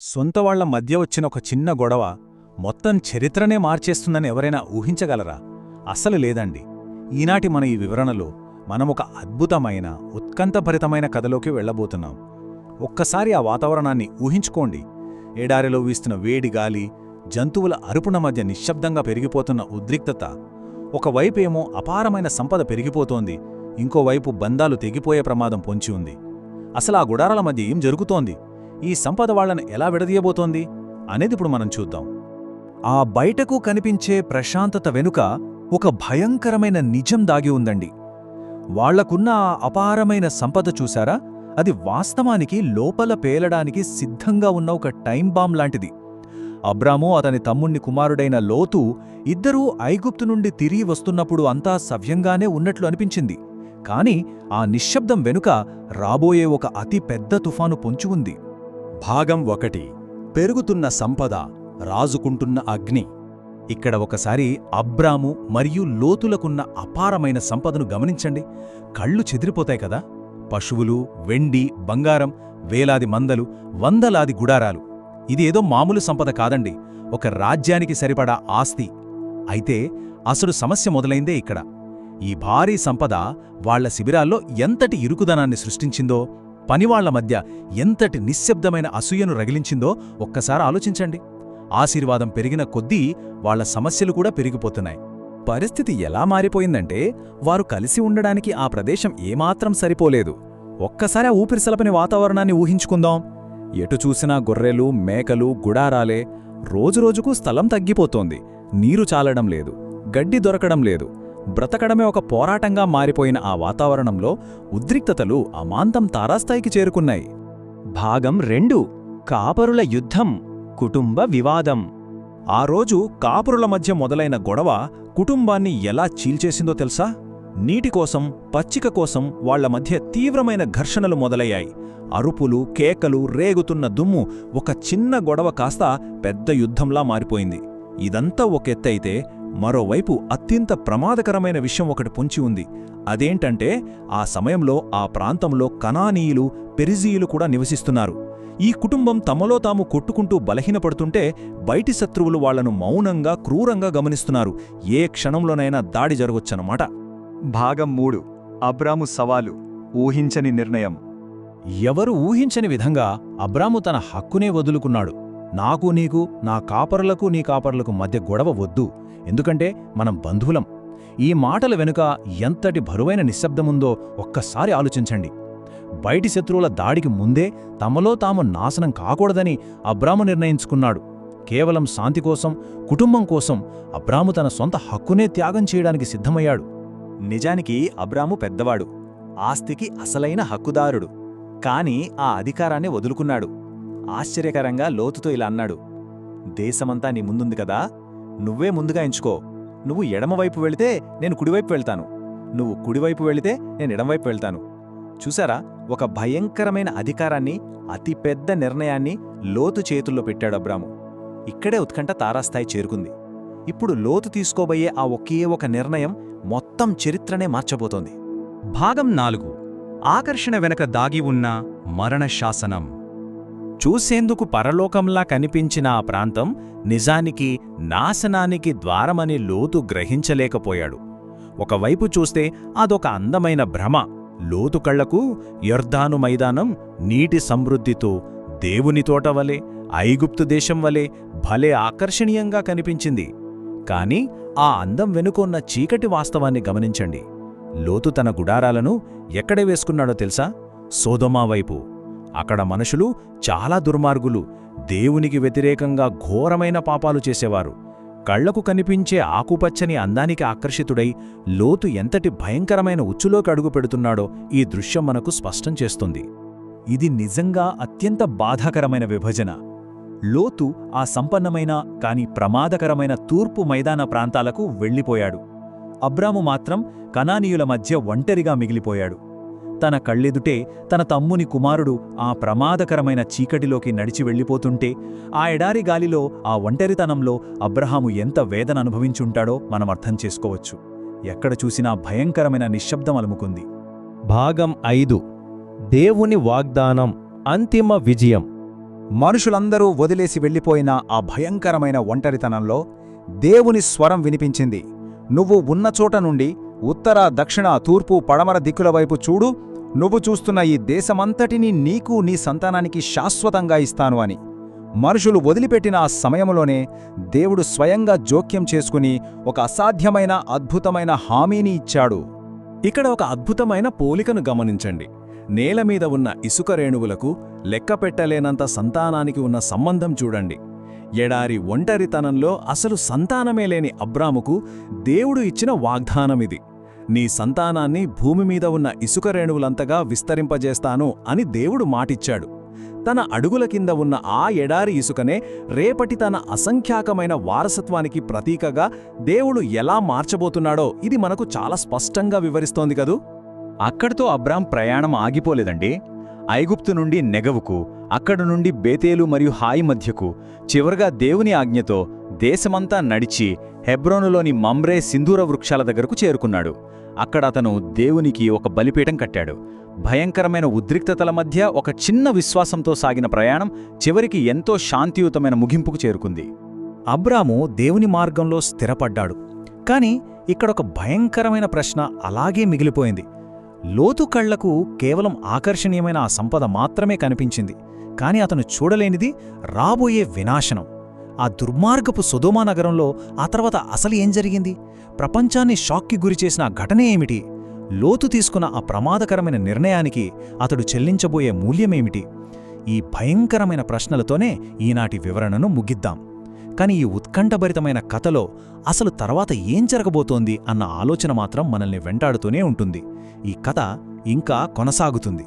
సొంతవాళ్ల మధ్య వచ్చిన ఒక చిన్న గొడవ మొత్తం చరిత్రనే మార్చేస్తుందని ఎవరైనా ఊహించగలరా? అస్సలు లేదండి. ఈనాటి మన ఈ వివరణలో మనమొక అద్భుతమైన ఉత్కంఠభరితమైన కథలోకి వెళ్లబోతున్నాం. ఒక్కసారి ఆ వాతావరణాన్ని ఊహించుకోండి. ఎడారిలో వీస్తున్న వేడి గాలి, జంతువుల అరుపున మధ్య నిశ్శబ్దంగా పెరిగిపోతున్న ఉద్రిక్తత. ఒకవైపేమో అపారమైన సంపద పెరిగిపోతోంది, ఇంకోవైపు బంధాలు తెగిపోయే ప్రమాదం పొంచి ఉంది. అసలు ఆ గుడారాల మధ్య ఏం జరుగుతోంది? ఈ సంపద వాళ్లను ఎలా విడదీయబోతోంది అనేదిప్పుడు మనం చూద్దాం. ఆ బయటకు కనిపించే ప్రశాంతత వెనుక ఒక భయంకరమైన నిజం దాగి ఉందండి. వాళ్లకున్న ఆ అపారమైన సంపద చూశారా? అది వాస్తవానికి లోపల పేలడానికి సిద్ధంగా ఉన్న ఒక టైం బాంబ్ లాంటిది. అబ్రాము, అతని తమ్ముణ్ణి కుమారుడైన లోతు ఇద్దరూ ఐగుప్తు నుండి తిరిగి వస్తున్నప్పుడు అంతా సవ్యంగానే ఉన్నట్లు అనిపించింది. కాని ఆ నిశ్శబ్దం వెనుక రాబోయే ఒక అతి పెద్ద తుఫాను పొంచి ఉంది. భాగం 1. పెరుగుతున్న సంపద, రాజుకుంటున్న అగ్ని. ఇక్కడ ఒకసారి అబ్రాము మరియు లోతులకున్న అపారమైన సంపదను గమనించండి. కళ్ళు చెదిరిపోతాయి కదా! పశువులు, వెండి, బంగారం, వేలాది మందలు, వందలాది గుడారాలు. ఇది ఏదో మామూలు సంపద కాదండి, ఒక రాజ్యానికి సరిపడా ఆస్తి. అయితే అసలు సమస్య మొదలైందే ఇక్కడ. ఈ భారీ సంపద వాళ్ల శిబిరాల్లో ఎంతటి ఇరుకుదనాన్ని సృష్టించిందో, పనివాళ్ల మధ్య ఎంతటి నిశ్శబ్దమైన అసూయను రగిలించిందో ఒక్కసారి ఆలోచించండి. ఆశీర్వాదం పెరిగిన కొద్దీ వాళ్ల సమస్యలు కూడా పెరిగిపోతున్నాయి. పరిస్థితి ఎలా మారిపోయిందంటే, వారు కలిసి ఉండడానికి ఆ ప్రదేశం ఏమాత్రం సరిపోలేదు. ఒక్కసారి ఆ ఊపిరిసలపని వాతావరణాన్ని ఊహించుకుందాం. ఎటు చూసినా గొర్రెలు, మేకలు, గుడారాలే. రోజురోజుకు స్థలం తగ్గిపోతోంది. నీరు చాలడం లేదు, గడ్డి దొరకడం లేదు. బ్రతకడమే ఒక పోరాటంగా మారిపోయిన ఆ వాతావరణంలో ఉద్రిక్తతలు అమాంతం తారాస్థాయికి చేరుకున్నాయి. భాగం 2. కాపరుల యుద్ధం, కుటుంబ వివాదం. ఆ రోజు కాపురుల మధ్య మొదలైన గొడవ కుటుంబాన్ని ఎలా చీల్చేసిందో తెలుసా? నీటి కోసం, పచ్చిక కోసం వాళ్ల మధ్య తీవ్రమైన ఘర్షణలు మొదలయ్యాయి. అరుపులు, కేకలు, రేగుతున్న దుమ్ము. ఒక చిన్న గొడవ కాస్త పెద్ద యుద్ధంలా మారిపోయింది. ఇదంతా ఒక ఎత్తైతే, మరోవైపు అత్యంత ప్రమాదకరమైన విషయం ఒకటి పొంచి ఉంది. అదేంటంటే, ఆ సమయంలో ఆ ప్రాంతంలో కనానీయులు, పెరిజీయులు కూడా నివసిస్తున్నారు. ఈ కుటుంబం తమలో తాము కొట్టుకుంటూ బలహీనపడుతుంటే, బయటి శత్రువులు వాళ్లను మౌనంగా, క్రూరంగా గమనిస్తున్నారు. ఏ క్షణంలోనైనా దాడి జరగొచ్చన్నమాట. భాగం 3. అబ్రాము సవాలు, ఊహించని నిర్ణయం. ఎవరు ఊహించని విధంగా అబ్రాము తన హక్కునే వదులుకున్నాడు. నాకు నీకు, నా కాపరులకు నీ కాపరులకు మధ్య గొడవ వద్దు, ఎందుకంటే మనం బంధువులం. ఈ మాటల వెనుక ఎంతటి బరువైన నిశ్శబ్దముందో ఒక్కసారి ఆలోచించండి. బయటి శత్రువుల దాడికి ముందే తమలో తాము నాశనం కాకూడదని అబ్రాము నిర్ణయించుకున్నాడు. కేవలం శాంతి కోసం, కుటుంబం కోసం అబ్రాము తన సొంత హక్కునే త్యాగం చేయడానికి సిద్ధమయ్యాడు. నిజానికి అబ్రాము పెద్దవాడు, ఆస్తికి అసలైన హక్కుదారుడు. కాని ఆ అధికారాన్ని వదులుకున్నాడు. ఆశ్చర్యకరంగా లోతుతో ఇలా అన్నాడు: దేశమంతా నీ ముందుంది కదా, నువ్వే ముందుగా ఎంచుకో. నువ్వు ఎడమవైపు వెళితే నేను కుడివైపు వెళ్తాను, నువ్వు కుడివైపు వెళితే నేను ఎడమవైపు వెళ్తాను. చూసారా? ఒక భయంకరమైన అధికారాన్ని, అతిపెద్ద నిర్ణయాన్ని లోతు చేతుల్లో పెట్టాడు అబ్రాము. ఇక్కడే ఉత్కంఠ తారాస్థాయి చేరుకుంది. ఇప్పుడు లోతు తీసుకోబోయే ఆ ఒకే ఒక నిర్ణయం మొత్తం చరిత్రనే మార్చబోతోంది. భాగం 4. ఆకర్షణ వెనక దాగి ఉన్న మరణ శాసనం. చూసేందుకు పరలోకంలా కనిపించిన ఆ ప్రాంతం నిజానికి నాశనానికి ద్వారమని లోతు గ్రహించలేకపోయాడు. ఒకవైపు చూస్తే అదొక అందమైన భ్రమ. లోతు కళ్లకు యొర్దాను మైదానం నీటి సమృద్ధితో, దేవుని తోటవలే, ఐగుప్తు దేశం వలె భలే ఆకర్షణీయంగా కనిపించింది. కాని ఆ అందం వెనుకొన్న చీకటి వాస్తవాన్ని గమనించండి. లోతు తన గుడారాలను ఎక్కడ వేసుకున్నాడో తెలుసా? సోదొమ వైపు. అక్కడ మనుషులు చాలా దుర్మార్గులు, దేవునికి వ్యతిరేకంగా ఘోరమైన పాపాలు చేసేవారు. కళ్లకు కనిపించే ఆకుపచ్చని అందానికి ఆకర్షితుడై లోతు ఎంతటి భయంకరమైన ఉచ్చులోకి అడుగుపెడుతున్నాడో ఈ దృశ్యం మనకు స్పష్టం చేస్తుంది. ఇది నిజంగా అత్యంత బాధాకరమైన విభజన. లోతు ఆ సంపన్నమైన కాని ప్రమాదకరమైన తూర్పు మైదాన ప్రాంతాలకు వెళ్ళిపోయాడు. అబ్రాము మాత్రం కనానీయుల మధ్య ఒంటరిగా మిగిలిపోయాడు. తన కళ్ళెదుటే తన తమ్ముని కుమారుడు ఆ ప్రమాదకరమైన చీకటిలోకి నడిచి వెళ్ళిపోతుంటే, ఆ ఎడారి గాలిలో, ఆ ఒంటరితనంలో అబ్రహాము ఎంత వేదన అనుభవించుంటాడో మనం అర్థం చేసుకోవచ్చు. ఎక్కడ చూసినా భయంకరమైన నిశ్శబ్దం అలుముకుంది. భాగం 5. దేవుని వాగ్దానం, అంతిమ విజయం. మనుషులందరూ వదిలేసి వెళ్ళిపోయిన ఆ భయంకరమైన ఒంటరితనంలో దేవుని స్వరం వినిపించింది. నువ్వు ఉన్న చోట నుండి ఉత్తర, దక్షిణ, తూర్పు, పడమర దిక్కుల వైపు చూడు. నువ్వు చూస్తున్న ఈ దేశమంతటినీ నీకు, నీ సంతానానికి శాశ్వతంగా ఇస్తాను అని. మనుషులు వదిలిపెట్టిన ఆ సమయంలోనే దేవుడు స్వయంగా జోక్యం చేసుకుని ఒక అసాధ్యమైన, అద్భుతమైన హామీని ఇచ్చాడు. ఇక్కడ ఒక అద్భుతమైన పోలికను గమనించండి. నేలమీద ఉన్న ఇసుక రేణువులకు లెక్కపెట్టలేనంత సంతానానికి ఉన్న సంబంధం చూడండి. ఎడారి ఒంటరితనంలో అసలు సంతానమే లేని అబ్రాముకు దేవుడు ఇచ్చిన వాగ్దానమిది. నీ సంతానాన్ని భూమిమీద ఉన్న ఇసుక రేణువులంతగా విస్తరింపజేస్తాను అని దేవుడు మాటిచ్చాడు. తన అడుగుల కింద ఉన్న ఆ ఎడారి ఇసుకనే రేపటి తన అసంఖ్యాకమైన వారసత్వానికి ప్రతీకగా దేవుడు ఎలా మార్చబోతున్నాడో ఇది మనకు చాలా స్పష్టంగా వివరిస్తోంది కదూ. అక్కడితో అబ్రాం ప్రయాణం ఆగిపోలేదండి. ఐగుప్తు నుండి నెగవుకు, అక్కడి నుండి బేతేలు మరియు హాయి మధ్యకు, చివరగా దేవుని ఆజ్ఞతో దేశమంతా నడిచి హెబ్రోనులోని మమ్రే సింధూర వృక్షాల దగ్గరకు చేరుకున్నాడు. అక్కడ అతను దేవునికి ఒక బలిపీఠం కట్టాడు. భయంకరమైన ఉద్రిక్తతల మధ్య ఒక చిన్న విశ్వాసంతో సాగిన ప్రయాణం చివరికి ఎంతో శాంతియుతమైన ముగింపుకు చేరుకుంది. అబ్రాము దేవుని మార్గంలో స్థిరపడ్డాడు. కాని ఇక్కడొక భయంకరమైన ప్రశ్న అలాగే మిగిలిపోయింది. లోతు కళ్లకు కేవలం ఆకర్షణీయమైన ఆ సంపద మాత్రమే కనిపించింది. కాని అతను చూడలేనిది రాబోయే వినాశనం. ఆ దుర్మార్గపు సొదొమ నగరంలో ఆ తర్వాత అసలు ఏం జరిగింది? ప్రపంచాన్ని షాక్కి గురిచేసిన ఆ ఘటనే ఏమిటి? లోతు తీసుకున్న ఆ ప్రమాదకరమైన నిర్ణయానికి అతడు చెల్లించబోయే మూల్యమేమిటి? ఈ భయంకరమైన ప్రశ్నలతోనే ఈనాటి వివరణను ముగిద్దాం. కాని ఈ ఉత్కంఠభరితమైన కథలో అసలు తర్వాత ఏం జరగబోతోంది అన్న ఆలోచన మాత్రం మనల్ని వెంటాడుతూనే ఉంటుంది. ఈ కథ ఇంకా కొనసాగుతుంది.